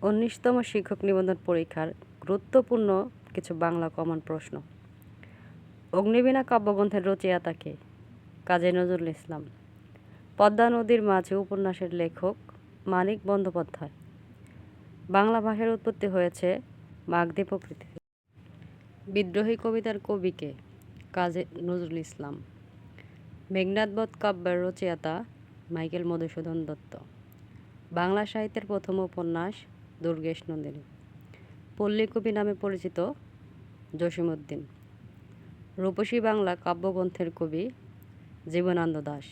19তম শিক্ষক নিবন্ধন পরীক্ষার গুরুত্বপূর্ণ কিছু বাংলা কমন প্রশ্ন। অগ্নিবীণা কাব্যগ্রন্থের রচয়িতা কে? কাজী নজরুল ইসলাম। পদ্মা নদীর মাঝে উপন্যাসের লেখক মানিক বন্দ্যোপাধ্যায়। বাংলা ভাষার উৎপত্তি হয়েছে মাগধী প্রকৃতি। বিদ্রোহী কবিতার কবি কে? কাজী নজরুল ইসলাম। মেঘনাদ বধ কাব্যের রচয়িতা মাইকেল মধুসূদন দত্ত। বাংলা সাহিত্যের প্রথম উপন্যাস দুর্গেশ নন্দিনী। পল্লীকবি নামে পরিচিত জসীমউদ্দীন। রূপসী বাংলা কাব্যগ্রন্থের কবি জীবনানন্দ দাশ।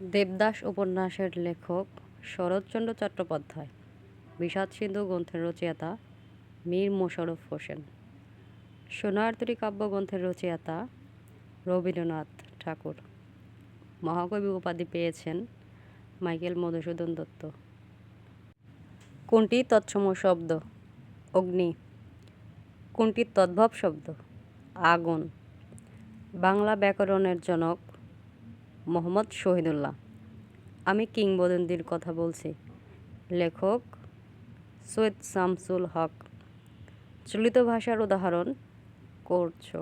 দেবদাস উপন্যাসের লেখক শরৎচন্দ্র চট্টোপাধ্যায়। বিষাদ সিন্ধু গ্রন্থের রচয়িতা মীর মোশাররফ হোসেন। সোনার তরী কাব্যগ্রন্থের রচয়িতা রবীন্দ্রনাথ ঠাকুর। মহাকবি উপাধি পেয়েছেন মাইকেল মধুসূদন দত্ত। কোনটি তৎসম শব্দ? অগ্নি। কোনটি তদ্ভব শব্দ? আগুন। বাংলা ব্যাকরণের জনক মোহাম্মদ শহীদুল্লাহ। আমি কিংবদন্তির কথা বলছি। লেখক সৈয়দ শামসুল হক। চলিত ভাষার উদাহরণ করছ।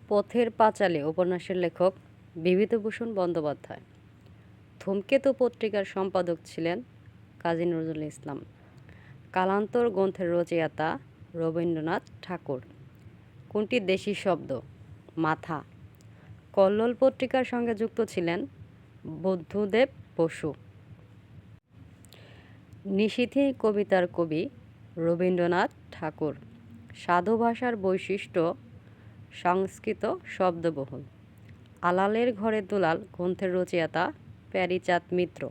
পথের পাঁচালী উপন্যাসের লেখক বিভূতিভূষণ বন্দ্যোপাধ্যায়। ধূমকেতু পত্রিকার সম্পাদক ছিলেন কাজী নজরুল ইসলাম। কালান্তর গ্রন্থের রচয়িতা রবীন্দ্রনাথ ঠাকুর। কোনটি দেশি শব্দ? মাথা। কল্লোল পত্রিকার সঙ্গে যুক্ত ছিলেন বুদ্ধদেব বসু। নিশীথী কবিতার কবি রবীন্দ্রনাথ ঠাকুর। সাধু ভাষার বৈশিষ্ট্য সংস্কৃত শব্দবহুল। আলালের ঘরে দুলাল গ্রন্থের রচয়িতা প্যারীচাঁদ মিত্র।